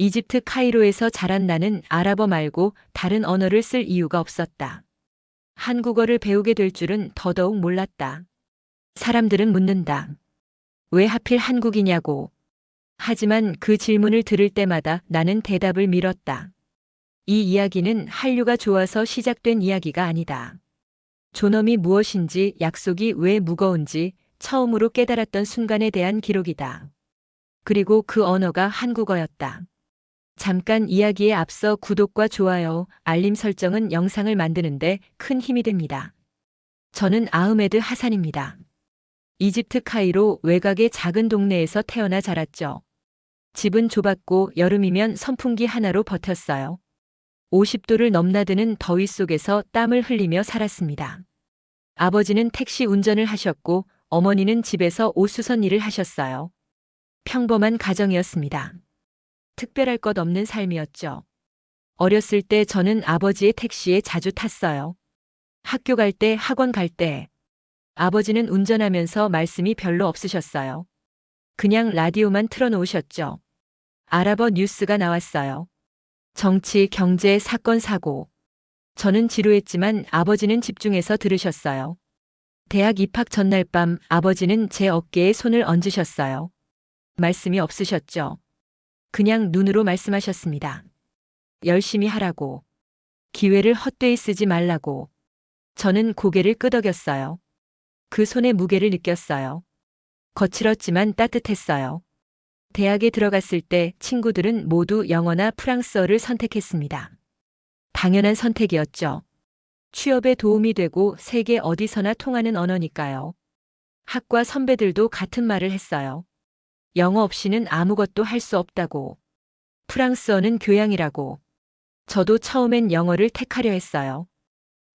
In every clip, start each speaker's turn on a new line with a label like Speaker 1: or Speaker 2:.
Speaker 1: 이집트 카이로에서 자란 나는 아랍어 말고 다른 언어를 쓸 이유가 없었다. 한국어를 배우게 될 줄은 더더욱 몰랐다. 사람들은 묻는다. 왜 하필 한국이냐고. 하지만 그 질문을 들을 때마다 나는 대답을 미뤘다. 이 이야기는 한류가 좋아서 시작된 이야기가 아니다. 존엄이 무엇인지, 약속이 왜 무거운지 처음으로 깨달았던 순간에 대한 기록이다. 그리고 그 언어가 한국어였다. 잠깐 이야기에 앞서 구독과 좋아요, 알림 설정은 영상을 만드는데 큰 힘이 됩니다. 저는 아흐메드 하산입니다. 이집트 카이로 외곽의 작은 동네에서 태어나 자랐죠. 집은 좁았고 여름이면 선풍기 하나로 버텼어요. 50도를 넘나드는 더위 속에서 땀을 흘리며 살았습니다. 아버지는 택시 운전을 하셨고 어머니는 집에서 옷수선 일을 하셨어요. 평범한 가정이었습니다. 특별할 것 없는 삶이었죠. 어렸을 때 저는 아버지의 택시에 자주 탔어요. 학교 갈 때, 학원 갈 때. 아버지는 운전하면서 말씀이 별로 없으셨어요. 그냥 라디오만 틀어놓으셨죠. 아랍어 뉴스가 나왔어요. 정치, 경제, 사건, 사고. 저는 지루했지만 아버지는 집중해서 들으셨어요. 대학 입학 전날 밤 아버지는 제 어깨에 손을 얹으셨어요. 말씀이 없으셨죠. 그냥 눈으로 말씀하셨습니다. 열심히 하라고. 기회를 헛되이 쓰지 말라고. 저는 고개를 끄덕였어요. 그 손의 무게를 느꼈어요. 거칠었지만 따뜻했어요. 대학에 들어갔을 때 친구들은 모두 영어나 프랑스어를 선택했습니다. 당연한 선택이었죠. 취업에 도움이 되고 세계 어디서나 통하는 언어니까요. 학과 선배들도 같은 말을 했어요. 영어 없이는 아무것도 할 수 없다고. 프랑스어는 교양이라고. 저도 처음엔 영어를 택하려 했어요.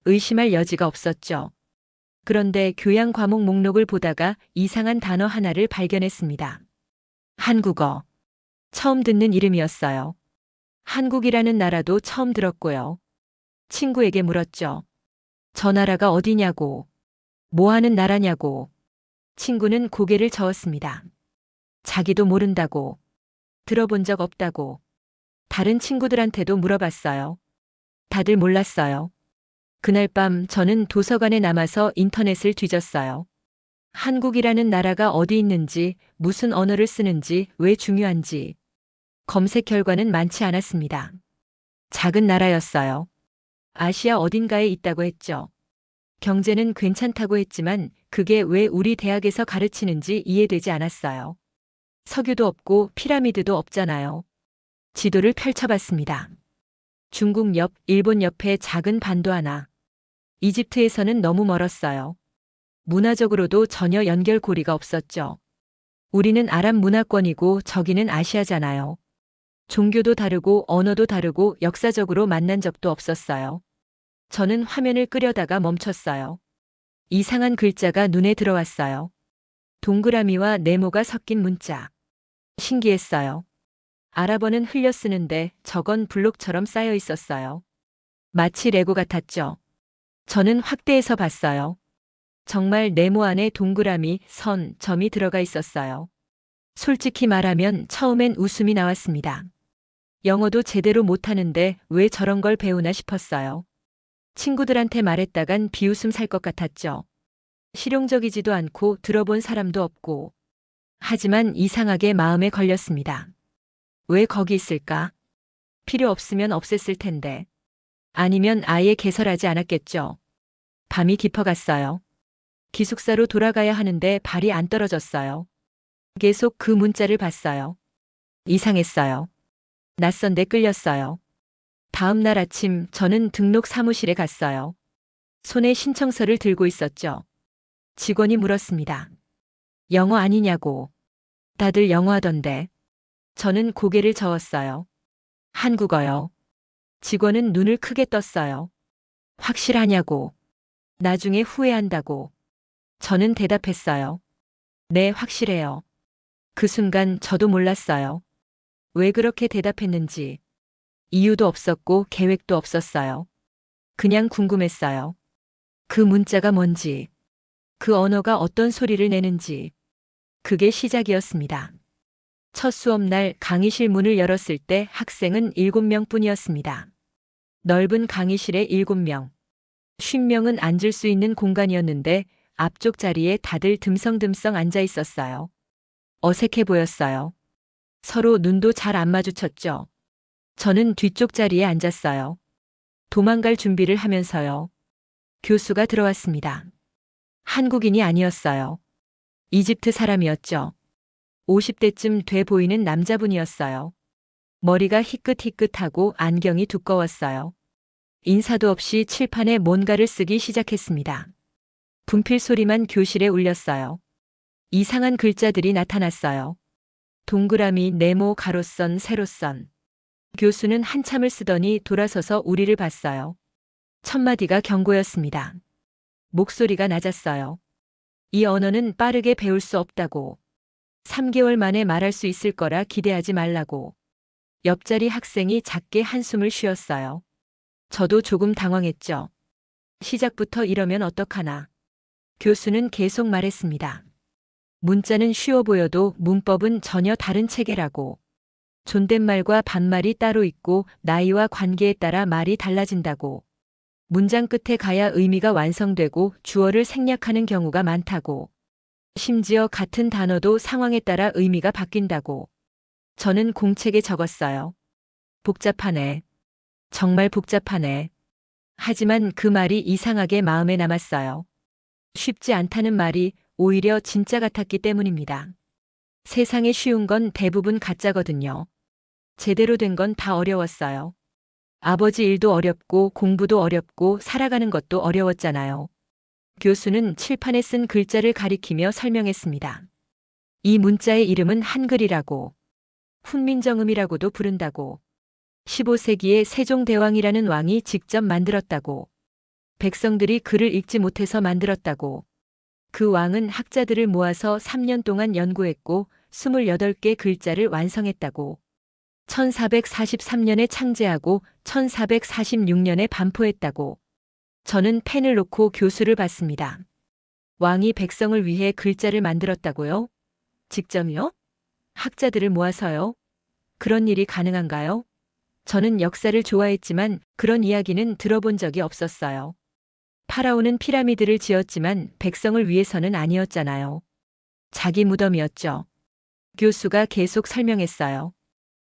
Speaker 1: 의심할 여지가 없었죠. 그런데 교양 과목 목록을 보다가 이상한 단어 하나를 발견했습니다. 한국어. 처음 듣는 이름이었어요. 한국이라는 나라도 처음 들었고요. 친구에게 물었죠. 저 나라가 어디냐고. 뭐 하는 나라냐고. 친구는 고개를 저었습니다. 자기도 모른다고. 들어본 적 없다고. 다른 친구들한테도 물어봤어요. 다들 몰랐어요. 그날 밤 저는 도서관에 남아서 인터넷을 뒤졌어요. 한국이라는 나라가 어디 있는지, 무슨 언어를 쓰는지, 왜 중요한지. 검색 결과는 많지 않았습니다. 작은 나라였어요. 아시아 어딘가에 있다고 했죠. 경제는 괜찮다고 했지만 그게 왜 우리 대학에서 가르치는지 이해되지 않았어요. 석유도 없고 피라미드도 없잖아요. 지도를 펼쳐봤습니다. 중국 옆, 일본 옆에 작은 반도 하나. 이집트에서는 너무 멀었어요. 문화적으로도 전혀 연결고리가 없었죠. 우리는 아랍 문화권이고 저기는 아시아잖아요. 종교도 다르고 언어도 다르고 역사적으로 만난 적도 없었어요. 저는 화면을 끄려다가 멈췄어요. 이상한 글자가 눈에 들어왔어요. 동그라미와 네모가 섞인 문자. 신기했어요. 아랍어는 흘려 쓰는데 저건 블록처럼 쌓여 있었어요. 마치 레고 같았죠. 저는 확대해서 봤어요. 정말 네모 안에 동그라미, 선, 점이 들어가 있었어요. 솔직히 말하면 처음엔 웃음이 나왔습니다. 영어도 제대로 못하는데 왜 저런 걸 배우나 싶었어요. 친구들한테 말했다간 비웃음 살 것 같았죠. 실용적이지도 않고 들어본 사람도 없고. 하지만 이상하게 마음에 걸렸습니다. 왜 거기 있을까? 필요 없으면 없앴을 텐데. 아니면 아예 개설하지 않았겠죠. 밤이 깊어갔어요. 기숙사로 돌아가야 하는데 발이 안 떨어졌어요. 계속 그 문자를 봤어요. 이상했어요. 낯선 데 끌렸어요. 다음 날 아침 저는 등록 사무실에 갔어요. 손에 신청서를 들고 있었죠. 직원이 물었습니다. 영어 아니냐고. 다들 영어 하던데. 저는 고개를 저었어요. 한국어요. 직원은 눈을 크게 떴어요. 확실하냐고. 나중에 후회한다고. 저는 대답했어요. 네, 확실해요. 그 순간 저도 몰랐어요. 왜 그렇게 대답했는지. 이유도 없었고 계획도 없었어요. 그냥 궁금했어요. 그 문자가 뭔지. 그 언어가 어떤 소리를 내는지. 그게 시작이었습니다. 첫 수업날 강의실 문을 열었을 때 학생은 7명뿐이었습니다. 넓은 강의실에 7명. 50명은 앉을 수 있는 공간이었는데 앞쪽 자리에 다들 듬성듬성 앉아 있었어요. 어색해 보였어요. 서로 눈도 잘 안 마주쳤죠. 저는 뒤쪽 자리에 앉았어요. 도망갈 준비를 하면서요. 교수가 들어왔습니다. 한국인이 아니었어요. 이집트 사람이었죠. 50대쯤 돼 보이는 남자분이었어요. 머리가 희끗희끗하고 안경이 두꺼웠어요. 인사도 없이 칠판에 뭔가를 쓰기 시작했습니다. 분필 소리만 교실에 울렸어요. 이상한 글자들이 나타났어요. 동그라미, 네모, 가로선, 세로선. 교수는 한참을 쓰더니 돌아서서 우리를 봤어요. 첫 마디가 경고였습니다. 목소리가 낮았어요. 이 언어는 빠르게 배울 수 없다고. 3개월 만에 말할 수 있을 거라 기대하지 말라고. 옆자리 학생이 작게 한숨을 쉬었어요. 저도 조금 당황했죠. 시작부터 이러면 어떡하나. 교수는 계속 말했습니다. 문자는 쉬워 보여도 문법은 전혀 다른 체계라고. 존댓말과 반말이 따로 있고 나이와 관계에 따라 말이 달라진다고. 문장 끝에 가야 의미가 완성되고 주어를 생략하는 경우가 많다고. 심지어 같은 단어도 상황에 따라 의미가 바뀐다고. 저는 공책에 적었어요. 복잡하네. 정말 복잡하네. 하지만 그 말이 이상하게 마음에 남았어요. 쉽지 않다는 말이 오히려 진짜 같았기 때문입니다. 세상에 쉬운 건 대부분 가짜거든요. 제대로 된 건 다 어려웠어요. 아버지 일도 어렵고 공부도 어렵고 살아가는 것도 어려웠잖아요. 교수는 칠판에 쓴 글자를 가리키며 설명했습니다. 이 문자의 이름은 한글이라고. 훈민정음이라고도 부른다고. 15세기에 세종대왕이라는 왕이 직접 만들었다고. 백성들이 글을 읽지 못해서 만들었다고. 그 왕은 학자들을 모아서 3년 동안 연구했고 28개 글자를 완성했다고. 1443년에 창제하고 1446년에 반포했다고. 저는 펜을 놓고 교수를 봤습니다. 왕이 백성을 위해 글자를 만들었다고요? 직접요? 학자들을 모아서요? 그런 일이 가능한가요? 저는 역사를 좋아했지만 그런 이야기는 들어본 적이 없었어요. 파라오는 피라미드를 지었지만 백성을 위해서는 아니었잖아요. 자기 무덤이었죠. 교수가 계속 설명했어요.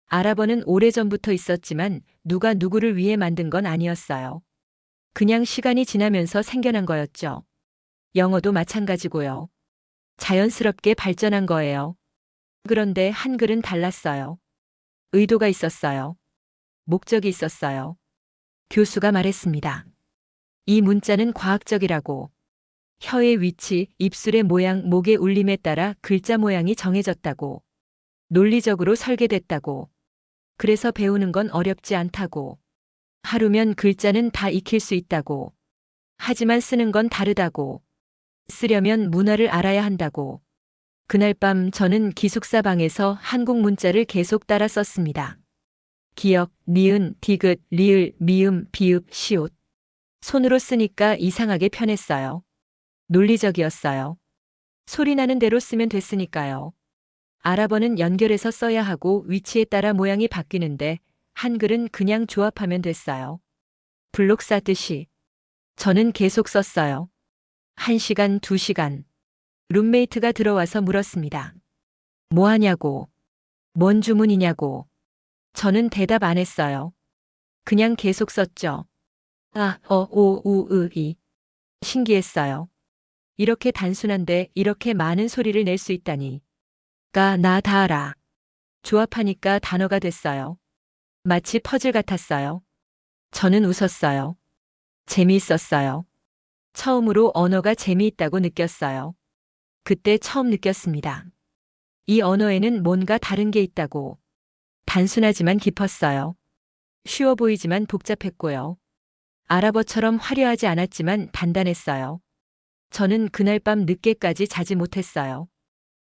Speaker 1: 아랍어는 오래전부터 있었지만 누가 누구를 위해 만든 건 아니었어요. 그냥 시간이 지나면서 생겨난 거였죠. 영어도 마찬가지고요. 자연스럽게 발전한 거예요. 그런데 한글은 달랐어요. 의도가 있었어요. 목적이 있었어요. 교수가 말했습니다. 이 문자는 과학적이라고. 혀의 위치, 입술의 모양, 목의 울림에 따라 글자 모양이 정해졌다고. 논리적으로 설계됐다고. 그래서 배우는 건 어렵지 않다고. 하루면 글자는 다 익힐 수 있다고. 하지만 쓰는 건 다르다고. 쓰려면 문화를 알아야 한다고. 그날 밤 저는 기숙사 방에서 한국 문자를 계속 따라 썼습니다. 기역, 니은, 디귿, 리을, 미음, 비읍, 시옷. 손으로 쓰니까 이상하게 편했어요. 논리적이었어요. 소리 나는 대로 쓰면 됐으니까요. 아랍어는 연결해서 써야 하고 위치에 따라 모양이 바뀌는데 한글은 그냥 조합하면 됐어요. 블록 쌓듯이. 저는 계속 썼어요. 1시간, 2시간. 룸메이트가 들어와서 물었습니다. 뭐 하냐고. 뭔 주문이냐고. 저는 대답 안 했어요. 그냥 계속 썼죠. 아, 오, 우, 이. 신기했어요. 이렇게 단순한데 이렇게 많은 소리를 낼 수 있다니. 나 다 알아. 조합하니까 단어가 됐어요. 마치 퍼즐 같았어요. 저는 웃었어요. 재미있었어요. 처음으로 언어가 재미있다고 느꼈어요. 그때 처음 느꼈습니다. 이 언어에는 뭔가 다른 게 있다고. 단순하지만 깊었어요. 쉬워 보이지만 복잡했고요. 아랍어처럼 화려하지 않았지만 단단했어요. 저는 그날 밤 늦게까지 자지 못했어요.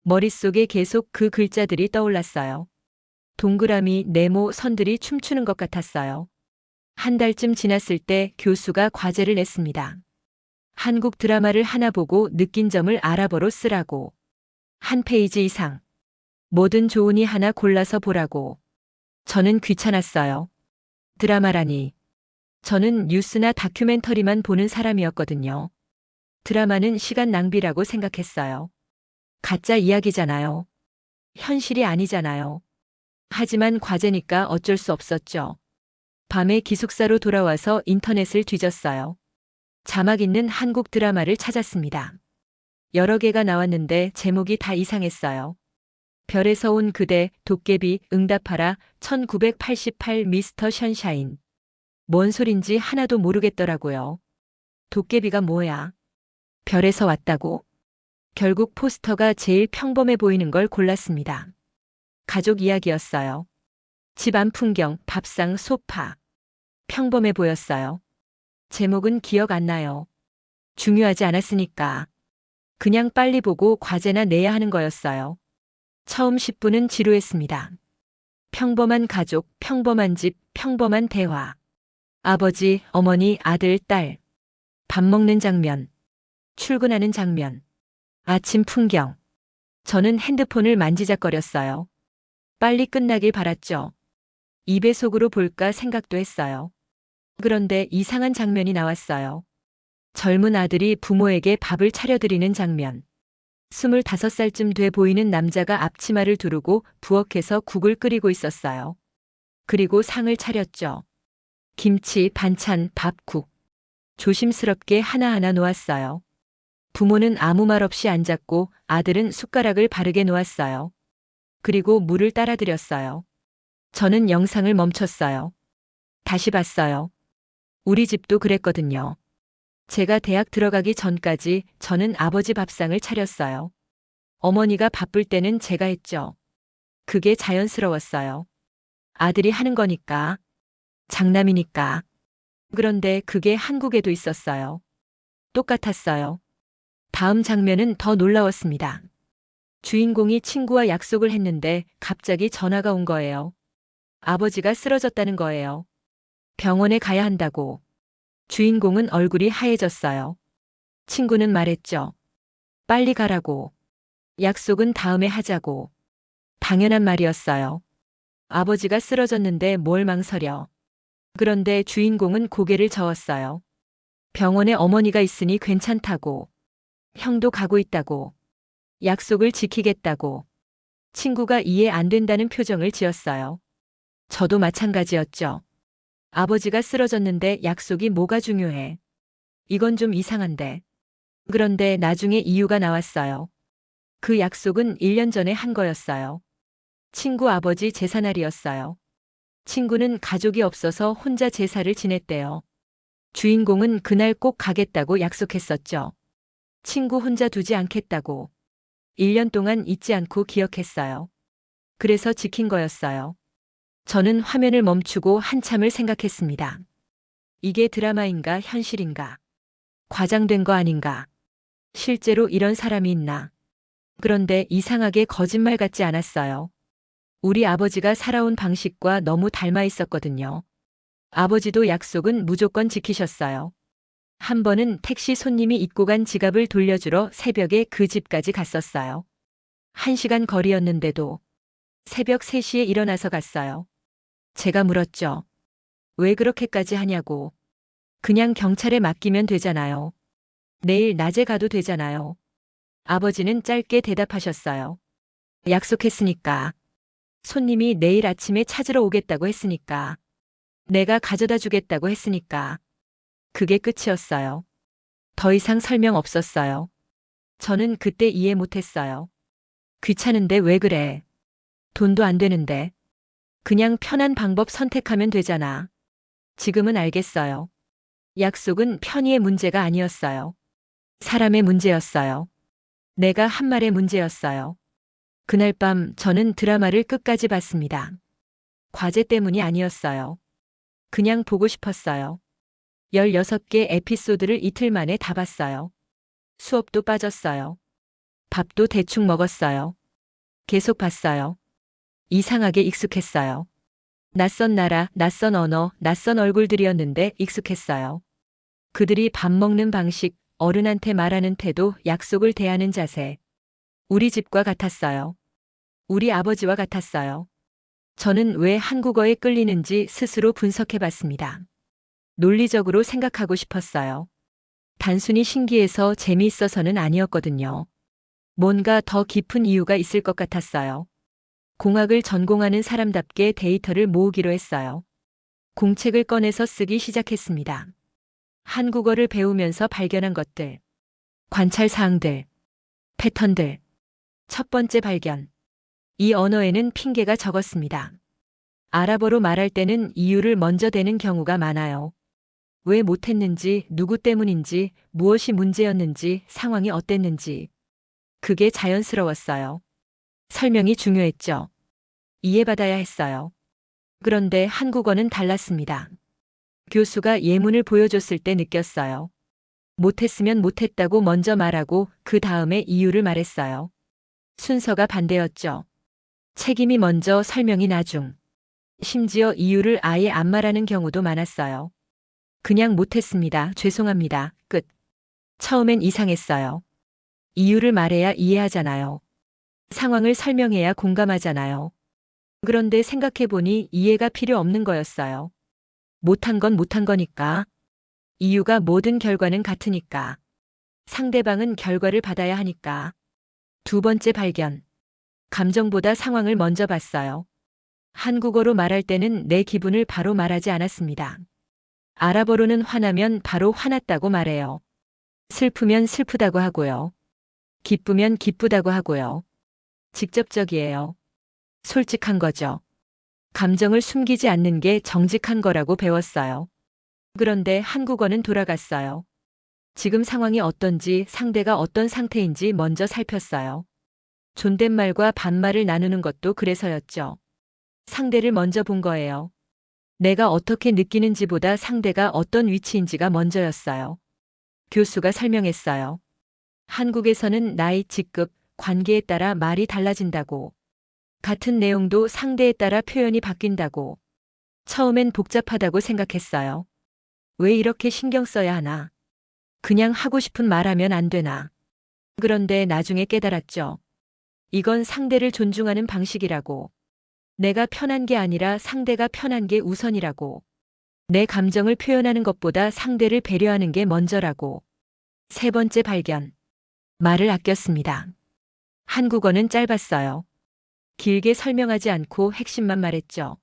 Speaker 1: 머릿속에 계속 그 글자들이 떠올랐어요. 동그라미, 네모, 선들이 춤추는 것 같았어요. 한 달쯤 지났을 때 교수가 과제를 냈습니다. 한국 드라마를 하나 보고 느낀 점을 아랍어로 쓰라고. 한 페이지 이상. 뭐든 좋으니 하나 골라서 보라고. 저는 귀찮았어요. 드라마라니. 저는 뉴스나 다큐멘터리만 보는 사람이었거든요. 드라마는 시간 낭비라고 생각했어요. 가짜 이야기잖아요. 현실이 아니잖아요. 하지만 과제니까 어쩔 수 없었죠. 밤에 기숙사로 돌아와서 인터넷을 뒤졌어요. 자막 있는 한국 드라마를 찾았습니다. 여러 개가 나왔는데 제목이 다 이상했어요. 별에서 온 그대, 도깨비, 응답하라, 1988 미스터 션샤인. 뭔 소린지 하나도 모르겠더라고요. 도깨비가 뭐야? 별에서 왔다고? 결국 포스터가 제일 평범해 보이는 걸 골랐습니다. 가족 이야기였어요. 집 안 풍경, 밥상, 소파. 평범해 보였어요. 제목은 기억 안 나요. 중요하지 않았으니까. 그냥 빨리 보고 과제나 내야 하는 거였어요. 처음 10분은 지루했습니다. 평범한 가족, 평범한 집, 평범한 대화. 아버지, 어머니, 아들, 딸. 밥 먹는 장면. 출근하는 장면. 아침 풍경. 저는 핸드폰을 만지작거렸어요. 빨리 끝나길 바랐죠. 2배속으로 볼까 생각도 했어요. 그런데 이상한 장면이 나왔어요. 젊은 아들이 부모에게 밥을 차려드리는 장면. 25살쯤 돼 보이는 남자가 앞치마를 두르고 부엌에서 국을 끓이고 있었어요. 그리고 상을 차렸죠. 김치, 반찬, 밥, 국. 조심스럽게 하나하나 놓았어요. 부모는 아무 말 없이 앉았고 아들은 숟가락을 바르게 놓았어요. 그리고 물을 따라드렸어요. 저는 영상을 멈췄어요. 다시 봤어요. 우리 집도 그랬거든요. 제가 대학 들어가기 전까지 저는 아버지 밥상을 차렸어요. 어머니가 바쁠 때는 제가 했죠. 그게 자연스러웠어요. 아들이 하는 거니까. 장남이니까. 그런데 그게 한국에도 있었어요. 똑같았어요. 다음 장면은 더 놀라웠습니다. 주인공이 친구와 약속을 했는데 갑자기 전화가 온 거예요. 아버지가 쓰러졌다는 거예요. 병원에 가야 한다고. 주인공은 얼굴이 하얘졌어요. 친구는 말했죠. 빨리 가라고. 약속은 다음에 하자고. 당연한 말이었어요. 아버지가 쓰러졌는데 뭘 망설여. 그런데 주인공은 고개를 저었어요. 병원에 어머니가 있으니 괜찮다고. 형도 가고 있다고. 약속을 지키겠다고. 친구가 이해 안 된다는 표정을 지었어요. 저도 마찬가지였죠. 아버지가 쓰러졌는데 약속이 뭐가 중요해. 이건 좀 이상한데. 그런데 나중에 이유가 나왔어요. 그 약속은 1년 전에 한 거였어요. 친구 아버지 제사날이었어요. 친구는 가족이 없어서 혼자 제사를 지냈대요. 주인공은 그날 꼭 가겠다고 약속했었죠. 친구 혼자 두지 않겠다고. 1년 동안 잊지 않고 기억했어요. 그래서 지킨 거였어요. 저는 화면을 멈추고 한참을 생각했습니다. 이게 드라마인가 현실인가? 과장된 거 아닌가? 실제로 이런 사람이 있나? 그런데 이상하게 거짓말 같지 않았어요. 우리 아버지가 살아온 방식과 너무 닮아 있었거든요. 아버지도 약속은 무조건 지키셨어요. 한 번은 택시 손님이 잊고 간 지갑을 돌려주러 새벽에 그 집까지 갔었어요. 1시간 거리였는데도 새벽 3시에 일어나서 갔어요. 제가 물었죠. 왜 그렇게까지 하냐고. 그냥 경찰에 맡기면 되잖아요. 내일 낮에 가도 되잖아요. 아버지는 짧게 대답하셨어요. 약속했으니까. 손님이 내일 아침에 찾으러 오겠다고 했으니까. 내가 가져다 주겠다고 했으니까. 그게 끝이었어요. 더 이상 설명 없었어요. 저는 그때 이해 못했어요. 귀찮은데 왜 그래? 돈도 안 되는데. 그냥 편한 방법 선택하면 되잖아. 지금은 알겠어요. 약속은 편의의 문제가 아니었어요. 사람의 문제였어요. 내가 한 말의 문제였어요. 그날 밤 저는 드라마를 끝까지 봤습니다. 과제 때문이 아니었어요. 그냥 보고 싶었어요. 16개 에피소드를 이틀 만에 다 봤어요. 수업도 빠졌어요. 밥도 대충 먹었어요. 계속 봤어요. 이상하게 익숙했어요. 낯선 나라, 낯선 언어, 낯선 얼굴들이었는데 익숙했어요. 그들이 밥 먹는 방식, 어른한테 말하는 태도, 약속을 대하는 자세. 우리 집과 같았어요. 우리 아버지와 같았어요. 저는 왜 한국어에 끌리는지 스스로 분석해 봤습니다. 논리적으로 생각하고 싶었어요. 단순히 신기해서 재미있어서는 아니었거든요. 뭔가 더 깊은 이유가 있을 것 같았어요. 공학을 전공하는 사람답게 데이터를 모으기로 했어요. 공책을 꺼내서 쓰기 시작했습니다. 한국어를 배우면서 발견한 것들, 관찰 사항들, 패턴들. 첫 번째 발견. 이 언어에는 핑계가 적었습니다. 아랍어로 말할 때는 이유를 먼저 대는 경우가 많아요. 왜 못했는지, 누구 때문인지, 무엇이 문제였는지, 상황이 어땠는지. 그게 자연스러웠어요. 설명이 중요했죠. 이해받아야 했어요. 그런데 한국어는 달랐습니다. 교수가 예문을 보여줬을 때 느꼈어요. 못했으면 못했다고 먼저 말하고 그 다음에 이유를 말했어요. 순서가 반대였죠. 책임이 먼저, 설명이 나중. 심지어 이유를 아예 안 말하는 경우도 많았어요. 그냥 못했습니다. 죄송합니다. 끝. 처음엔 이상했어요. 이유를 말해야 이해하잖아요. 상황을 설명해야 공감하잖아요. 그런데 생각해보니 이해가 필요 없는 거였어요. 못한 건 못한 거니까. 이유가 모든 결과는 같으니까. 상대방은 결과를 받아야 하니까. 두 번째 발견. 감정보다 상황을 먼저 봤어요. 한국어로 말할 때는 내 기분을 바로 말하지 않았습니다. 아랍어로는 화나면 바로 화났다고 말해요. 슬프면 슬프다고 하고요. 기쁘면 기쁘다고 하고요. 직접적이에요. 솔직한 거죠. 감정을 숨기지 않는 게 정직한 거라고 배웠어요. 그런데 한국어는 돌아갔어요. 지금 상황이 어떤지, 상대가 어떤 상태인지 먼저 살폈어요. 존댓말과 반말을 나누는 것도 그래서였죠. 상대를 먼저 본 거예요. 내가 어떻게 느끼는지보다 상대가 어떤 위치인지가 먼저였어요. 교수가 설명했어요. 한국에서는 나이, 직급, 관계에 따라 말이 달라진다고. 같은 내용도 상대에 따라 표현이 바뀐다고. 처음엔 복잡하다고 생각했어요. 왜 이렇게 신경 써야 하나? 그냥 하고 싶은 말 하면 안 되나? 그런데 나중에 깨달았죠. 이건 상대를 존중하는 방식이라고. 내가 편한 게 아니라 상대가 편한 게 우선이라고. 내 감정을 표현하는 것보다 상대를 배려하는 게 먼저라고. 세 번째 발견. 말을 아꼈습니다. 한국어는 짧았어요. 길게 설명하지 않고 핵심만 말했죠.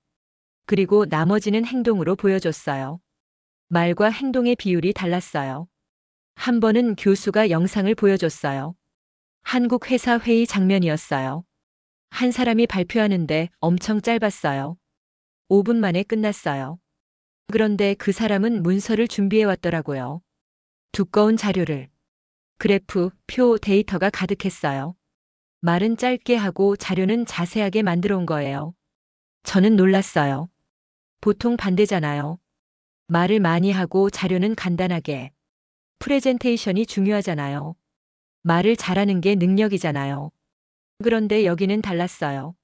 Speaker 1: 그리고 나머지는 행동으로 보여줬어요. 말과 행동의 비율이 달랐어요. 한 번은 교수가 영상을 보여줬어요. 한국 회사 회의 장면이었어요. 한 사람이 발표하는데 엄청 짧았어요. 5분 만에 끝났어요. 그런데 그 사람은 문서를 준비해 왔더라고요. 두꺼운 자료를. 그래프, 표, 데이터가 가득했어요. 말은 짧게 하고 자료는 자세하게 만들어 온 거예요. 저는 놀랐어요. 보통 반대잖아요. 말을 많이 하고 자료는 간단하게. 프레젠테이션이 중요하잖아요. 말을 잘하는 게 능력이잖아요. 그런데 여기는 달랐어요.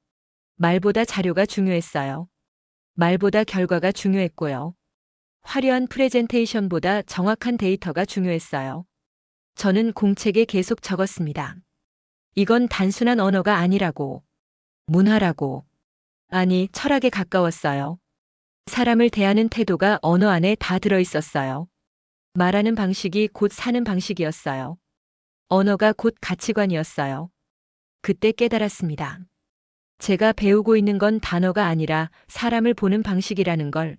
Speaker 1: 말보다 자료가 중요했어요. 말보다 결과가 중요했고요. 화려한 프레젠테이션보다 정확한 데이터가 중요했어요. 저는 공책에 계속 적었습니다. 이건 단순한 언어가 아니라고. 문화라고. 아니, 철학에 가까웠어요. 사람을 대하는 태도가 언어 안에 다 들어있었어요. 말하는 방식이 곧 사는 방식이었어요. 언어가 곧 가치관이었어요. 그때 깨달았습니다. 제가 배우고 있는 건 단어가 아니라 사람을 보는 방식이라는 걸,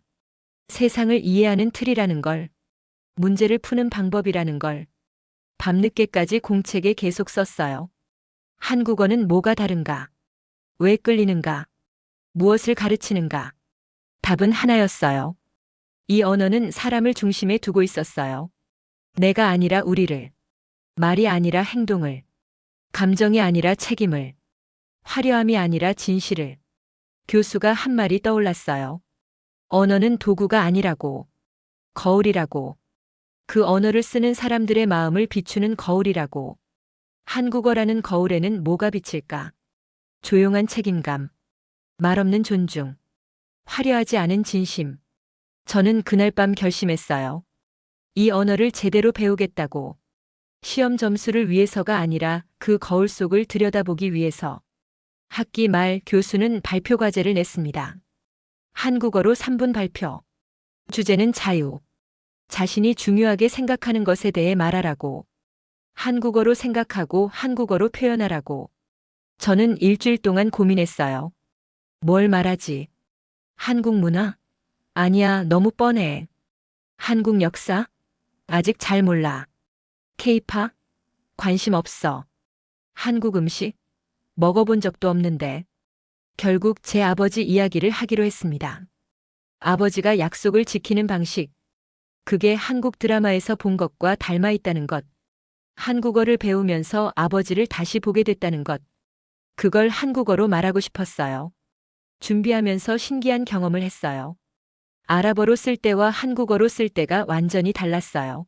Speaker 1: 세상을 이해하는 틀이라는 걸, 문제를 푸는 방법이라는 걸. 밤늦게까지 공책에 계속 썼어요. 한국어는 뭐가 다른가? 왜 끌리는가? 무엇을 가르치는가? 답은 하나였어요. 이 언어는 사람을 중심에 두고 있었어요. 내가 아니라 우리를, 말이 아니라 행동을, 감정이 아니라 책임을, 화려함이 아니라 진실을. 교수가 한 말이 떠올랐어요. 언어는 도구가 아니라고. 거울이라고. 그 언어를 쓰는 사람들의 마음을 비추는 거울이라고. 한국어라는 거울에는 뭐가 비칠까? 조용한 책임감, 말없는 존중, 화려하지 않은 진심. 저는 그날 밤 결심했어요. 이 언어를 제대로 배우겠다고. 시험 점수를 위해서가 아니라 그 거울 속을 들여다보기 위해서. 학기 말 교수는 발표 과제를 냈습니다. 한국어로 3분 발표. 주제는 자유. 자신이 중요하게 생각하는 것에 대해 말하라고. 한국어로 생각하고 한국어로 표현하라고. 저는 일주일 동안 고민했어요. 뭘 말하지? 한국 문화? 아니야, 너무 뻔해. 한국 역사? 아직 잘 몰라. 케이팝? 관심 없어. 한국 음식? 먹어본 적도 없는데. 결국 제 아버지 이야기를 하기로 했습니다. 아버지가 약속을 지키는 방식. 그게 한국 드라마에서 본 것과 닮아 있다는 것. 한국어를 배우면서 아버지를 다시 보게 됐다는 것. 그걸 한국어로 말하고 싶었어요. 준비하면서 신기한 경험을 했어요. 아랍어로 쓸 때와 한국어로 쓸 때가 완전히 달랐어요.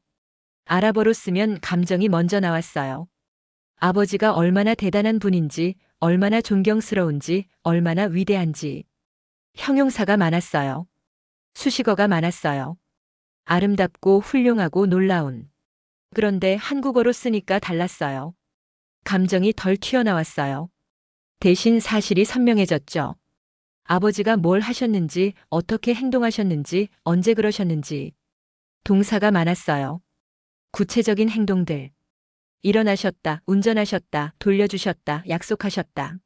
Speaker 1: 아랍어로 쓰면 감정이 먼저 나왔어요. 아버지가 얼마나 대단한 분인지, 얼마나 존경스러운지, 얼마나 위대한지. 형용사가 많았어요. 수식어가 많았어요. 아름답고 훌륭하고 놀라운. 그런데 한국어로 쓰니까 달랐어요. 감정이 덜 튀어나왔어요. 대신 사실이 선명해졌죠. 아버지가 뭘 하셨는지, 어떻게 행동하셨는지, 언제 그러셨는지. 동사가 많았어요. 구체적인 행동들. 일어나셨다, 운전하셨다, 돌려주셨다, 약속하셨다.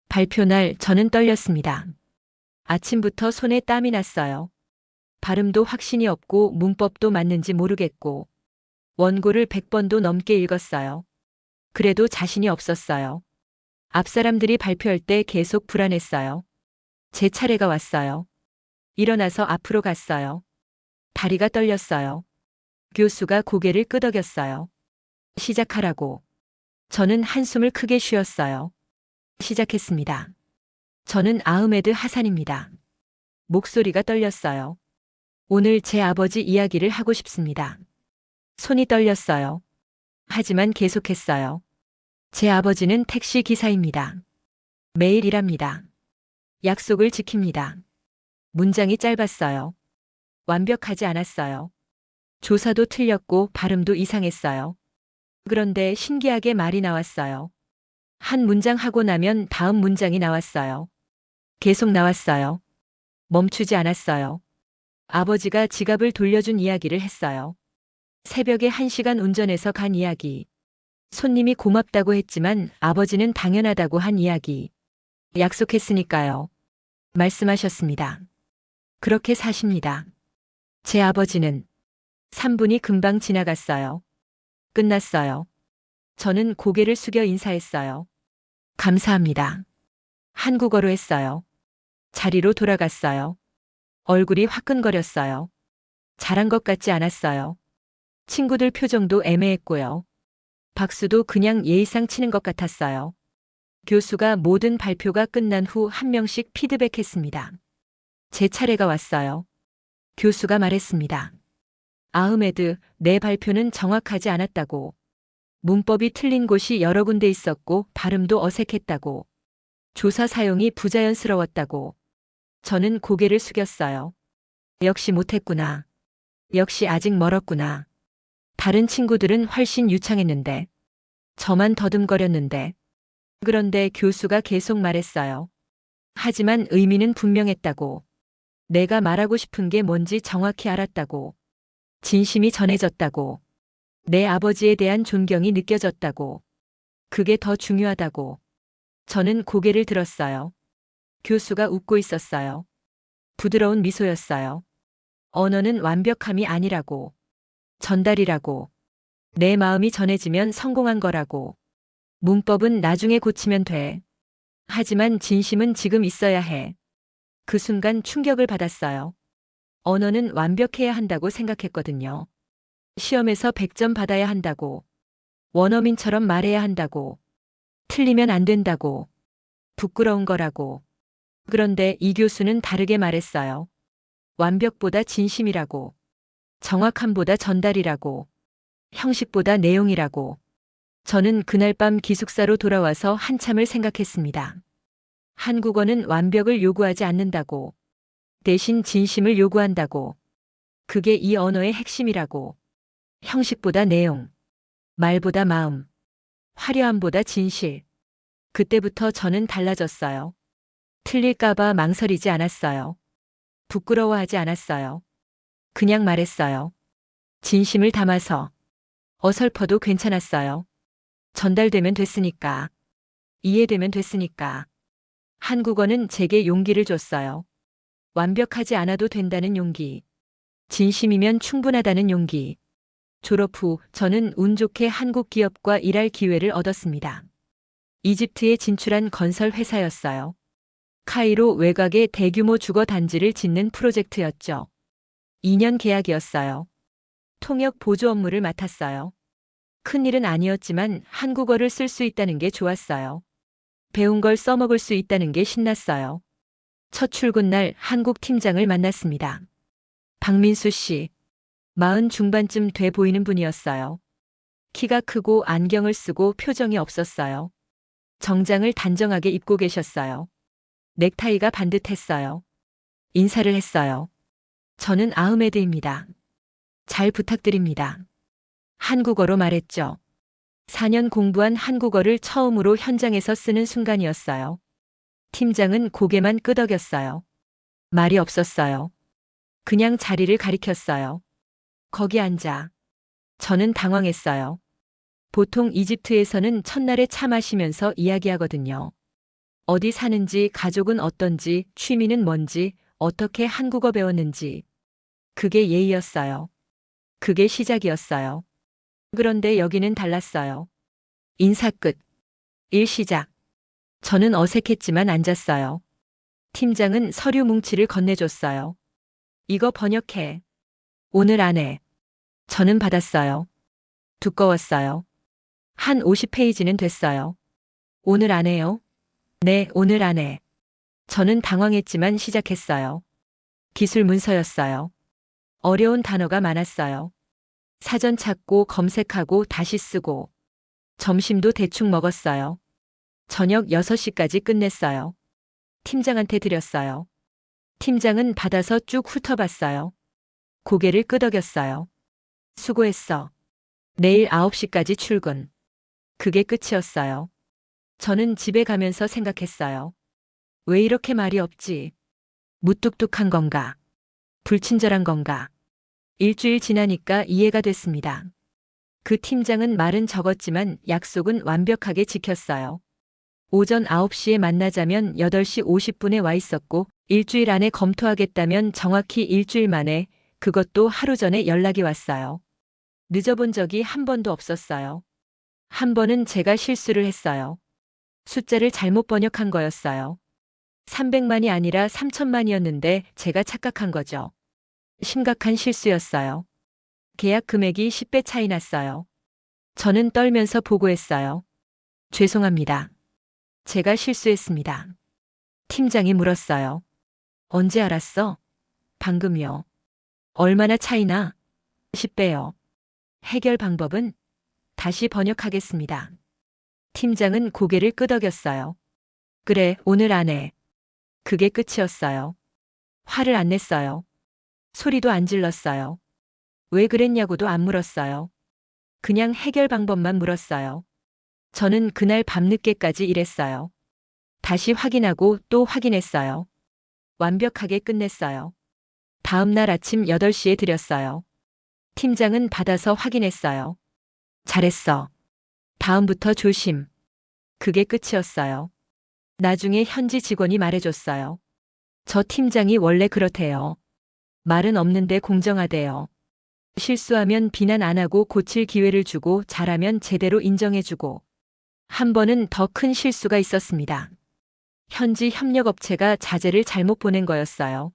Speaker 1: 발표날 저는 떨렸습니다. 아침부터 손에 땀이 났어요. 발음도 확신이 없고 문법도 맞는지 모르겠고. 원고를 100번도 넘게 읽었어요. 그래도 자신이 없었어요. 앞 사람들이 발표할 때 계속 불안했어요. 제 차례가 왔어요. 일어나서 앞으로 갔어요. 다리가 떨렸어요. 교수가 고개를 끄덕였어요. 시작하라고. 저는 한숨을 크게 쉬었어요. 시작했습니다. 저는 아흐메드 하산입니다. 목소리가 떨렸어요. 오늘 제 아버지 이야기를 하고 싶습니다. 손이 떨렸어요. 하지만 계속했어요. 제 아버지는 택시 기사입니다. 매일 일합니다. 약속을 지킵니다. 문장이 짧았어요. 완벽하지 않았어요. 조사도 틀렸고 발음도 이상했어요. 그런데 신기하게 말이 나왔어요. 한 문장 하고 나면 다음 문장이 나왔어요. 계속 나왔어요. 멈추지 않았어요. 아버지가 지갑을 돌려준 이야기를 했어요. 새벽에 1시간 운전해서 간 이야기. 손님이 고맙다고 했지만 아버지는 당연하다고 한 이야기. 약속했으니까요. 말씀하셨습니다. 그렇게 사십니다. 제 아버지는 3분이 금방 지나갔어요. 끝났어요. 저는 고개를 숙여 인사했어요. 감사합니다. 한국어로 했어요. 자리로 돌아갔어요. 얼굴이 화끈거렸어요. 잘한 것 같지 않았어요. 친구들 표정도 애매했고요. 박수도 그냥 예의상 치는 것 같았어요. 교수가 모든 발표가 끝난 후 한 명씩 피드백했습니다. 제 차례가 왔어요. 교수가 말했습니다. 아흐메드, 내 발표는 정확하지 않았다고. 문법이 틀린 곳이 여러 군데 있었고 발음도 어색했다고. 조사 사용이 부자연스러웠다고. 저는 고개를 숙였어요. 역시 못했구나. 역시 아직 멀었구나. 다른 친구들은 훨씬 유창했는데. 저만 더듬거렸는데. 그런데 교수가 계속 말했어요. 하지만 의미는 분명했다고. 내가 말하고 싶은 게 뭔지 정확히 알았다고. 진심이 전해졌다고. 내 아버지에 대한 존경이 느껴졌다고. 그게 더 중요하다고. 저는 고개를 들었어요. 교수가 웃고 있었어요. 부드러운 미소였어요. 언어는 완벽함이 아니라고. 전달이라고. 내 마음이 전해지면 성공한 거라고. 문법은 나중에 고치면 돼. 하지만 진심은 지금 있어야 해. 그 순간 충격을 받았어요. 언어는 완벽해야 한다고 생각했거든요. 시험에서 100점 받아야 한다고. 원어민처럼 말해야 한다고. 틀리면 안 된다고. 부끄러운 거라고. 그런데 이 교수는 다르게 말했어요. 완벽보다 진심이라고. 정확함보다 전달이라고. 형식보다 내용이라고. 저는 그날 밤 기숙사로 돌아와서 한참을 생각했습니다. 한국어는 완벽을 요구하지 않는다고. 대신 진심을 요구한다고. 그게 이 언어의 핵심이라고. 형식보다 내용. 말보다 마음. 화려함보다 진실. 그때부터 저는 달라졌어요. 틀릴까봐 망설이지 않았어요. 부끄러워하지 않았어요. 그냥 말했어요. 진심을 담아서. 어설퍼도 괜찮았어요. 전달되면 됐으니까. 이해되면 됐으니까. 한국어는 제게 용기를 줬어요. 완벽하지 않아도 된다는 용기. 진심이면 충분하다는 용기. 졸업 후 저는 운 좋게 한국 기업과 일할 기회를 얻었습니다. 이집트에 진출한 건설 회사였어요. 카이로 외곽에 대규모 주거 단지를 짓는 프로젝트였죠. 2년 계약이었어요. 통역 보조 업무를 맡았어요. 큰일은 아니었지만 한국어를 쓸 수 있다는 게 좋았어요. 배운 걸 써먹을 수 있다는 게 신났어요. 첫 출근 날 한국 팀장을 만났습니다. 박민수 씨. 40 중반쯤 돼 보이는 분이었어요. 키가 크고 안경을 쓰고 표정이 없었어요. 정장을 단정하게 입고 계셨어요. 넥타이가 반듯했어요. 인사를 했어요. 저는 아흐메드입니다. 잘 부탁드립니다. 한국어로 말했죠. 4년 공부한 한국어를 처음으로 현장에서 쓰는 순간이었어요. 팀장은 고개만 끄덕였어요. 말이 없었어요. 그냥 자리를 가리켰어요. 거기 앉아. 저는 당황했어요. 보통 이집트에서는 첫날에 차 마시면서 이야기하거든요. 어디 사는지, 가족은 어떤지, 취미는 뭔지, 어떻게 한국어 배웠는지. 그게 예의였어요. 그게 시작이었어요. 그런데 여기는 달랐어요. 인사 끝. 일 시작. 저는 어색했지만 앉았어요. 팀장은 서류 뭉치를 건네줬어요. 이거 번역해. 오늘 안에. 저는 받았어요. 두꺼웠어요. 한 50페이지는 됐어요. 오늘 안에요? 네, 오늘 안에. 저는 당황했지만 시작했어요. 기술 문서였어요. 어려운 단어가 많았어요. 사전 찾고 검색하고 다시 쓰고. 점심도 대충 먹었어요. 저녁 6시까지 끝냈어요. 팀장한테 드렸어요. 팀장은 받아서 쭉 훑어봤어요. 고개를 끄덕였어요. 수고했어. 내일 9시까지 출근. 그게 끝이었어요. 저는 집에 가면서 생각했어요. 왜 이렇게 말이 없지? 무뚝뚝한 건가? 불친절한 건가? 일주일 지나니까 이해가 됐습니다. 그 팀장은 말은 적었지만 약속은 완벽하게 지켰어요. 오전 9시에 만나자면 8시 50분에 와 있었고 일주일 안에 검토하겠다면 정확히 일주일 만에 그것도 하루 전에 연락이 왔어요. 늦어본 적이 한 번도 없었어요. 한 번은 제가 실수를 했어요. 숫자를 잘못 번역한 거였어요. 300만이 아니라 3천만이었는데 제가 착각한 거죠. 심각한 실수였어요. 계약 금액이 10배 차이 났어요. 저는 떨면서 보고했어요. 죄송합니다. 제가 실수했습니다. 팀장이 물었어요. 언제 알았어? 방금요. 얼마나 차이나? 10배요. 해결 방법은? 다시 번역하겠습니다. 팀장은 고개를 끄덕였어요. 그래, 오늘 안에. 그게 끝이었어요. 화를 안 냈어요. 소리도 안 질렀어요. 왜 그랬냐고도 안 물었어요. 그냥 해결 방법만 물었어요. 저는 그날 밤늦게까지 일했어요. 다시 확인하고 또 확인했어요. 완벽하게 끝냈어요. 다음 날 아침 8시에 드렸어요. 팀장은 받아서 확인했어요. 잘했어. 다음부터 조심. 그게 끝이었어요. 나중에 현지 직원이 말해줬어요. 저 팀장이 원래 그렇대요. 말은 없는데 공정하대요. 실수하면 비난 안 하고 고칠 기회를 주고 잘하면 제대로 인정해주고. 한 번은 더 큰 실수가 있었습니다. 현지 협력업체가 자재를 잘못 보낸 거였어요.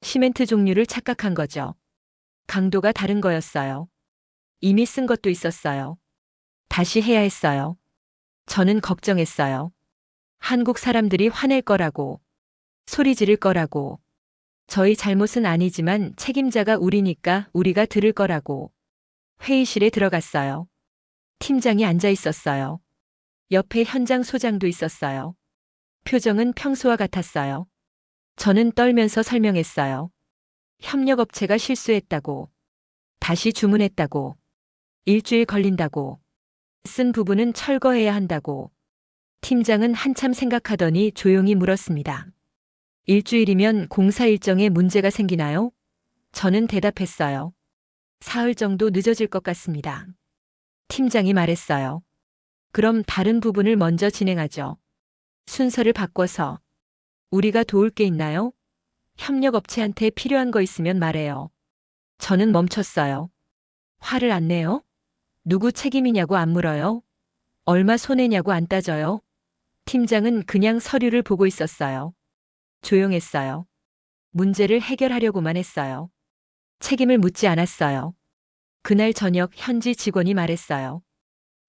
Speaker 1: 시멘트 종류를 착각한 거죠. 강도가 다른 거였어요. 이미 쓴 것도 있었어요. 다시 해야 했어요. 저는 걱정했어요. 한국 사람들이 화낼 거라고. 소리 지를 거라고. 저희 잘못은 아니지만 책임자가 우리니까 우리가 들을 거라고. 회의실에 들어갔어요. 팀장이 앉아 있었어요. 옆에 현장 소장도 있었어요. 표정은 평소와 같았어요. 저는 떨면서 설명했어요. 협력업체가 실수했다고. 다시 주문했다고. 일주일 걸린다고. 쓴 부분은 철거해야 한다고. 팀장은 한참 생각하더니 조용히 물었습니다. 일주일이면 공사 일정에 문제가 생기나요? 저는 대답했어요. 사흘 정도 늦어질 것 같습니다. 팀장이 말했어요. 그럼 다른 부분을 먼저 진행하죠. 순서를 바꿔서. 우리가 도울 게 있나요? 협력업체한테 필요한 거 있으면 말해요. 저는 멈췄어요. 화를 안 내요? 누구 책임이냐고 안 물어요? 얼마 손해냐고 안 따져요? 팀장은 그냥 서류를 보고 있었어요. 조용했어요. 문제를 해결하려고만 했어요. 책임을 묻지 않았어요. 그날 저녁 현지 직원이 말했어요.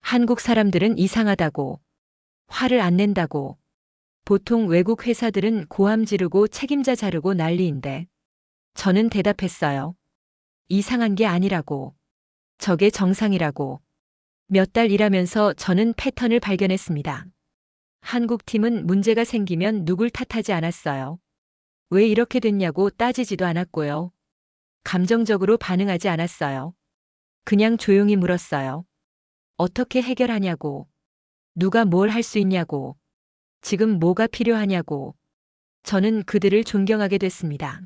Speaker 1: 한국 사람들은 이상하다고. 화를 안 낸다고. 보통 외국 회사들은 고함 지르고 책임자 자르고 난리인데. 저는 대답했어요. 이상한 게 아니라고. 저게 정상이라고. 몇 달 일하면서 저는 패턴을 발견했습니다. 한국 팀은 문제가 생기면 누굴 탓하지 않았어요. 왜 이렇게 됐냐고 따지지도 않았고요. 감정적으로 반응하지 않았어요. 그냥 조용히 물었어요. 어떻게 해결하냐고. 누가 뭘 할 수 있냐고. 지금 뭐가 필요하냐고. 저는 그들을 존경하게 됐습니다.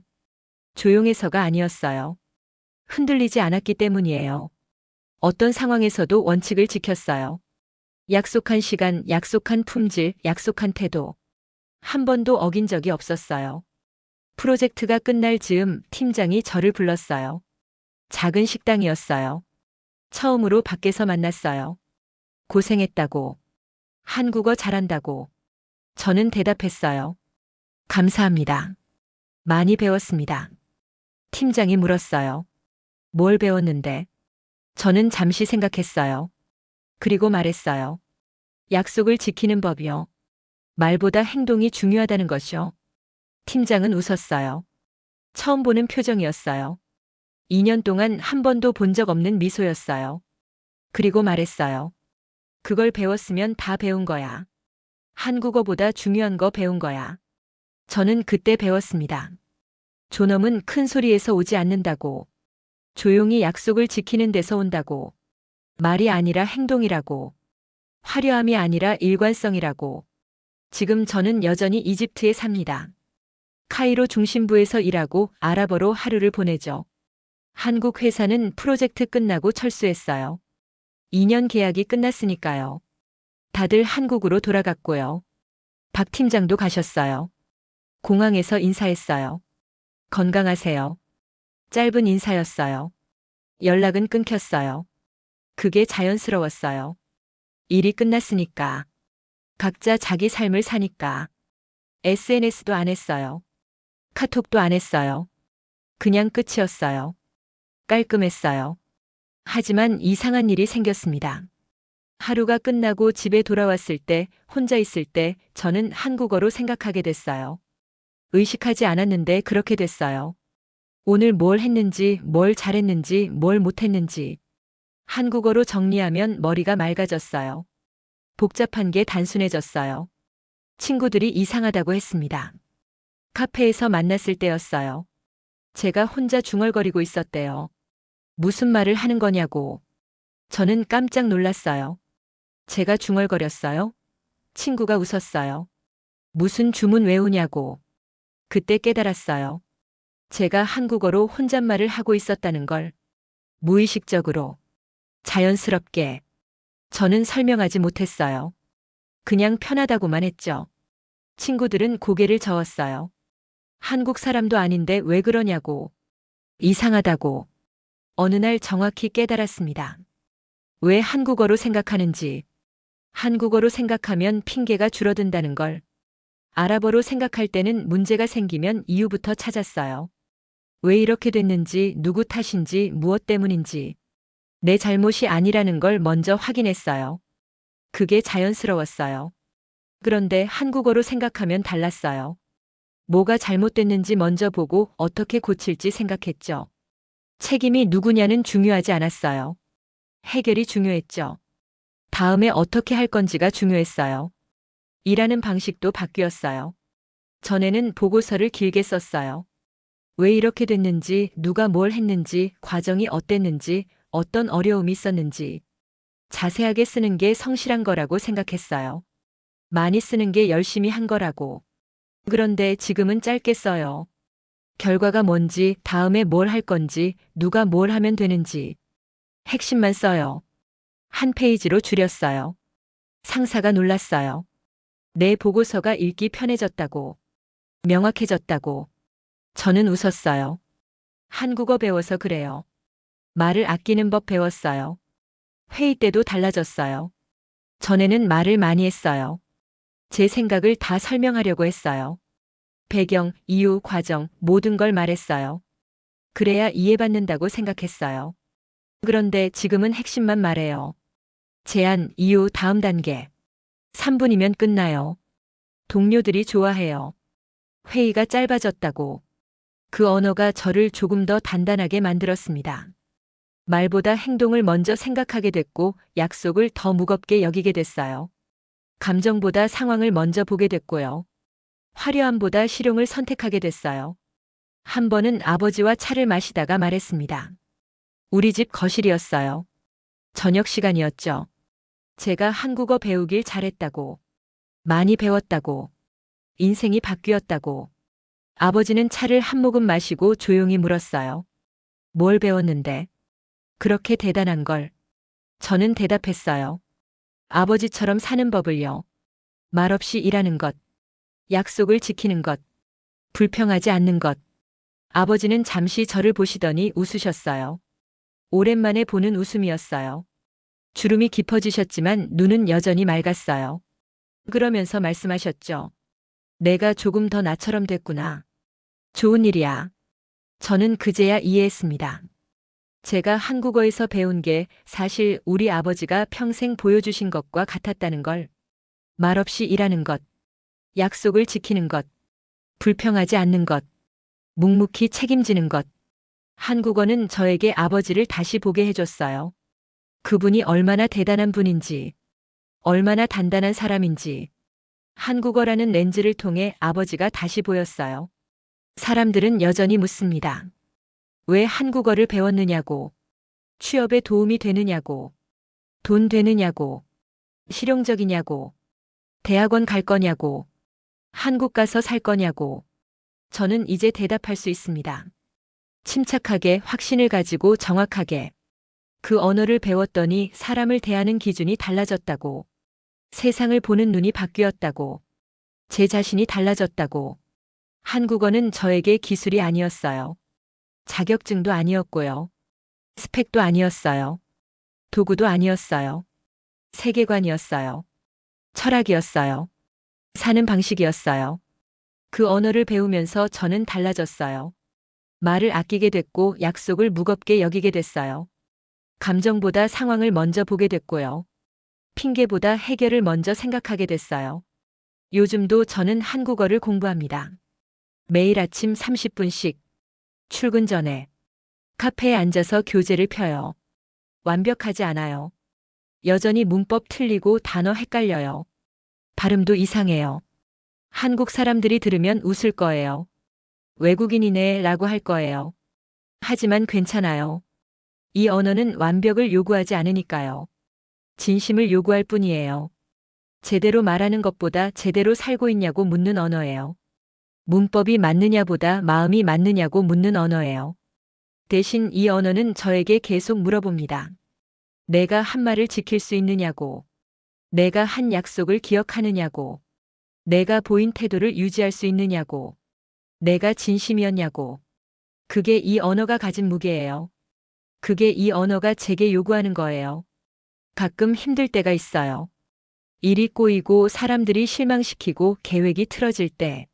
Speaker 1: 조용해서가 아니었어요. 흔들리지 않았기 때문이에요. 어떤 상황에서도 원칙을 지켰어요. 약속한 시간, 약속한 품질, 약속한 태도. 한 번도 어긴 적이 없었어요. 프로젝트가 끝날 즈음 팀장이 저를 불렀어요. 작은 식당이었어요. 처음으로 밖에서 만났어요. 고생했다고. 한국어 잘한다고. 저는 대답했어요. 감사합니다. 많이 배웠습니다. 팀장이 물었어요. 뭘 배웠는데? 저는 잠시 생각했어요. 그리고 말했어요. 약속을 지키는 법이요. 말보다 행동이 중요하다는 것이요. 팀장은 웃었어요. 처음 보는 표정이었어요. 2년 동안 한 번도 본 적 없는 미소였어요. 그리고 말했어요. 그걸 배웠으면 다 배운 거야. 한국어보다 중요한 거 배운 거야. 저는 그때 배웠습니다. 존엄은 큰 소리에서 오지 않는다고. 조용히 약속을 지키는 데서 온다고. 말이 아니라 행동이라고. 화려함이 아니라 일관성이라고. 지금 저는 여전히 이집트에 삽니다. 카이로 중심부에서 일하고 아랍어로 하루를 보내죠. 한국 회사는 프로젝트 끝나고 철수했어요. 2년 계약이 끝났으니까요. 다들 한국으로 돌아갔고요. 박 팀장도 가셨어요. 공항에서 인사했어요. 건강하세요. 짧은 인사였어요. 연락은 끊겼어요. 그게 자연스러웠어요. 일이 끝났으니까. 각자 자기 삶을 사니까. SNS도 안 했어요. 카톡도 안 했어요. 그냥 끝이었어요. 깔끔했어요. 하지만 이상한 일이 생겼습니다. 하루가 끝나고 집에 돌아왔을 때, 혼자 있을 때, 저는 한국어로 생각하게 됐어요. 의식하지 않았는데 그렇게 됐어요. 오늘 뭘 했는지, 뭘 잘했는지, 뭘 못했는지. 한국어로 정리하면 머리가 맑아졌어요. 복잡한 게 단순해졌어요. 친구들이 이상하다고 했습니다. 카페에서 만났을 때였어요. 제가 혼자 중얼거리고 있었대요. 무슨 말을 하는 거냐고. 저는 깜짝 놀랐어요. 제가 중얼거렸어요? 친구가 웃었어요. 무슨 주문 외우냐고. 그때 깨달았어요. 제가 한국어로 혼잣말을 하고 있었다는 걸. 무의식적으로. 자연스럽게. 저는 설명하지 못했어요. 그냥 편하다고만 했죠. 친구들은 고개를 저었어요. 한국 사람도 아닌데 왜 그러냐고. 이상하다고. 어느 날 정확히 깨달았습니다. 왜 한국어로 생각하는지. 한국어로 생각하면 핑계가 줄어든다는 걸. 아랍어로 생각할 때는 문제가 생기면 이유부터 찾았어요. 왜 이렇게 됐는지, 누구 탓인지, 무엇 때문인지. 내 잘못이 아니라는 걸 먼저 확인했어요. 그게 자연스러웠어요. 그런데 한국어로 생각하면 달랐어요. 뭐가 잘못됐는지 먼저 보고 어떻게 고칠지 생각했죠. 책임이 누구냐는 중요하지 않았어요. 해결이 중요했죠. 다음에 어떻게 할 건지가 중요했어요. 일하는 방식도 바뀌었어요. 전에는 보고서를 길게 썼어요. 왜 이렇게 됐는지, 누가 뭘 했는지, 과정이 어땠는지, 어떤 어려움이 있었는지. 자세하게 쓰는 게 성실한 거라고 생각했어요. 많이 쓰는 게 열심히 한 거라고. 그런데 지금은 짧게 써요. 결과가 뭔지, 다음에 뭘 할 건지, 누가 뭘 하면 되는지. 핵심만 써요. 한 페이지로 줄였어요. 상사가 놀랐어요. 내 보고서가 읽기 편해졌다고. 명확해졌다고. 저는 웃었어요. 한국어 배워서 그래요. 말을 아끼는 법 배웠어요. 회의 때도 달라졌어요. 전에는 말을 많이 했어요. 제 생각을 다 설명하려고 했어요. 배경, 이유, 과정, 모든 걸 말했어요. 그래야 이해받는다고 생각했어요. 그런데 지금은 핵심만 말해요. 제안, 이유, 다음 단계. 3분이면 끝나요. 동료들이 좋아해요. 회의가 짧아졌다고. 그 언어가 저를 조금 더 단단하게 만들었습니다. 말보다 행동을 먼저 생각하게 됐고 약속을 더 무겁게 여기게 됐어요. 감정보다 상황을 먼저 보게 됐고요. 화려함보다 실용을 선택하게 됐어요. 한 번은 아버지와 차를 마시다가 말했습니다. 우리 집 거실이었어요. 저녁 시간이었죠. 제가 한국어 배우길 잘했다고. 많이 배웠다고. 인생이 바뀌었다고. 아버지는 차를 한 모금 마시고 조용히 물었어요. 뭘 배웠는데? 그렇게 대단한 걸. 저는 대답했어요. 아버지처럼 사는 법을요. 말없이 일하는 것. 약속을 지키는 것. 불평하지 않는 것. 아버지는 잠시 저를 보시더니 웃으셨어요. 오랜만에 보는 웃음이었어요. 주름이 깊어지셨지만 눈은 여전히 맑았어요. 그러면서 말씀하셨죠. 내가 조금 더 나처럼 됐구나. 좋은 일이야. 저는 그제야 이해했습니다. 제가 한국어에서 배운 게 사실 우리 아버지가 평생 보여주신 것과 같았다는 걸. 말없이 일하는 것. 약속을 지키는 것. 불평하지 않는 것. 묵묵히 책임지는 것. 한국어는 저에게 아버지를 다시 보게 해줬어요. 그분이 얼마나 대단한 분인지, 얼마나 단단한 사람인지, 한국어라는 렌즈를 통해 아버지가 다시 보였어요. 사람들은 여전히 묻습니다. 왜 한국어를 배웠느냐고, 취업에 도움이 되느냐고, 돈 되느냐고, 실용적이냐고, 대학원 갈 거냐고, 한국 가서 살 거냐고. 저는 이제 대답할 수 있습니다. 침착하게 확신을 가지고 정확하게. 그 언어를 배웠더니 사람을 대하는 기준이 달라졌다고. 세상을 보는 눈이 바뀌었다고. 제 자신이 달라졌다고. 한국어는 저에게 기술이 아니었어요. 자격증도 아니었고요. 스펙도 아니었어요. 도구도 아니었어요. 세계관이었어요. 철학이었어요. 사는 방식이었어요. 그 언어를 배우면서 저는 달라졌어요. 말을 아끼게 됐고 약속을 무겁게 여기게 됐어요. 감정보다 상황을 먼저 보게 됐고요. 핑계보다 해결을 먼저 생각하게 됐어요. 요즘도 저는 한국어를 공부합니다. 매일 아침 30분씩 출근 전에 카페에 앉아서 교재를 펴요. 완벽하지 않아요. 여전히 문법 틀리고 단어 헷갈려요. 발음도 이상해요. 한국 사람들이 들으면 웃을 거예요. 외국인이네 라고 할 거예요. 하지만 괜찮아요. 이 언어는 완벽을 요구하지 않으니까요. 진심을 요구할 뿐이에요. 제대로 말하는 것보다 제대로 살고 있냐고 묻는 언어예요. 문법이 맞느냐보다 마음이 맞느냐고 묻는 언어예요. 대신 이 언어는 저에게 계속 물어봅니다. 내가 한 말을 지킬 수 있느냐고. 내가 한 약속을 기억하느냐고. 내가 보인 태도를 유지할 수 있느냐고. 내가 진심이었냐고. 그게 이 언어가 가진 무게예요. 그게 이 언어가 제게 요구하는 거예요. 가끔 힘들 때가 있어요. 일이 꼬이고 사람들이 실망시키고 계획이 틀어질 때.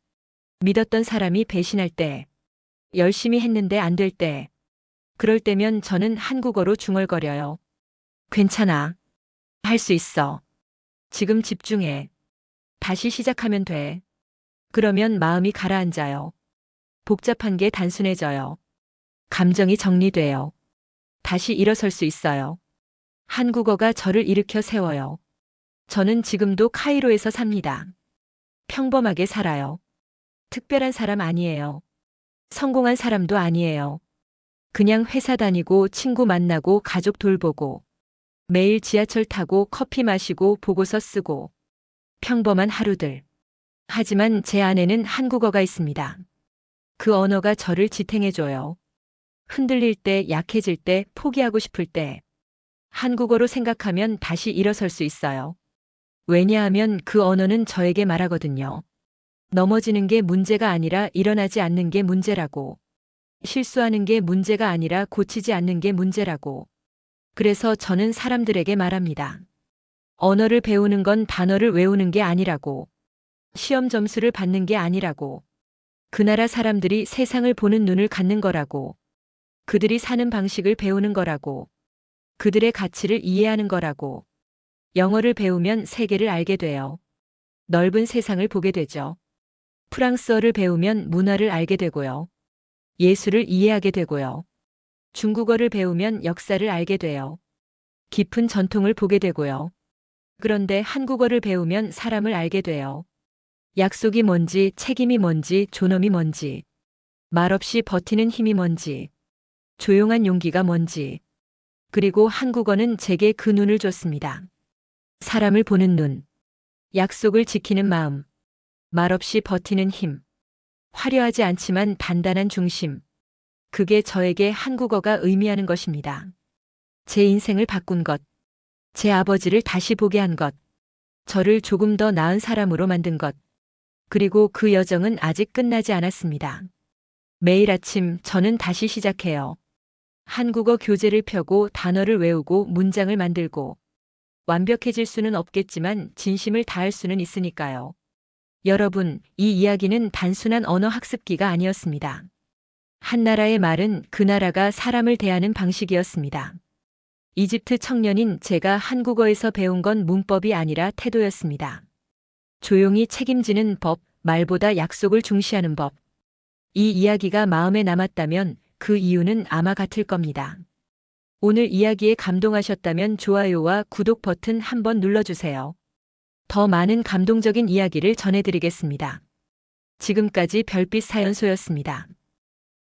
Speaker 1: 믿었던 사람이 배신할 때. 열심히 했는데 안 될 때. 그럴 때면 저는 한국어로 중얼거려요. 괜찮아. 할 수 있어. 지금 집중해. 다시 시작하면 돼. 그러면 마음이 가라앉아요. 복잡한 게 단순해져요. 감정이 정리돼요. 다시 일어설 수 있어요. 한국어가 저를 일으켜 세워요. 저는 지금도 카이로에서 삽니다. 평범하게 살아요. 특별한 사람 아니에요. 성공한 사람도 아니에요. 그냥 회사 다니고 친구 만나고 가족 돌보고 매일 지하철 타고 커피 마시고 보고서 쓰고 평범한 하루들. 하지만 제 안에는 한국어가 있습니다. 그 언어가 저를 지탱해줘요. 흔들릴 때, 약해질 때, 포기하고 싶을 때. 한국어로 생각하면 다시 일어설 수 있어요. 왜냐하면 그 언어는 저에게 말하거든요. 넘어지는 게 문제가 아니라 일어나지 않는 게 문제라고. 실수하는 게 문제가 아니라 고치지 않는 게 문제라고. 그래서 저는 사람들에게 말합니다. 언어를 배우는 건 단어를 외우는 게 아니라고. 시험 점수를 받는 게 아니라고. 그 나라 사람들이 세상을 보는 눈을 갖는 거라고. 그들이 사는 방식을 배우는 거라고. 그들의 가치를 이해하는 거라고. 영어를 배우면 세계를 알게 돼요. 넓은 세상을 보게 되죠. 프랑스어를 배우면 문화를 알게 되고요. 예술을 이해하게 되고요. 중국어를 배우면 역사를 알게 돼요. 깊은 전통을 보게 되고요. 그런데 한국어를 배우면 사람을 알게 돼요. 약속이 뭔지, 책임이 뭔지, 존엄이 뭔지, 말없이 버티는 힘이 뭔지, 조용한 용기가 뭔지, 그리고 한국어는 제게 그 눈을 줬습니다. 사람을 보는 눈, 약속을 지키는 마음, 말없이 버티는 힘, 화려하지 않지만 단단한 중심. 그게 저에게 한국어가 의미하는 것입니다. 제 인생을 바꾼 것, 제 아버지를 다시 보게 한 것, 저를 조금 더 나은 사람으로 만든 것, 그리고 그 여정은 아직 끝나지 않았습니다. 매일 아침 저는 다시 시작해요. 한국어 교재를 펴고 단어를 외우고 문장을 만들고, 완벽해질 수는 없겠지만 진심을 다할 수는 있으니까요. 여러분, 이 이야기는 단순한 언어 학습기가 아니었습니다. 한 나라의 말은 그 나라가 사람을 대하는 방식이었습니다. 이집트 청년인 제가 한국어에서 배운 건 문법이 아니라 태도였습니다. 조용히 책임지는 법, 말보다 약속을 중시하는 법. 이 이야기가 마음에 남았다면 그 이유는 아마 같을 겁니다. 오늘 이야기에 감동하셨다면 좋아요와 구독 버튼 한번 눌러주세요. 더 많은 감동적인 이야기를 전해드리겠습니다. 지금까지 별빛 사연소였습니다.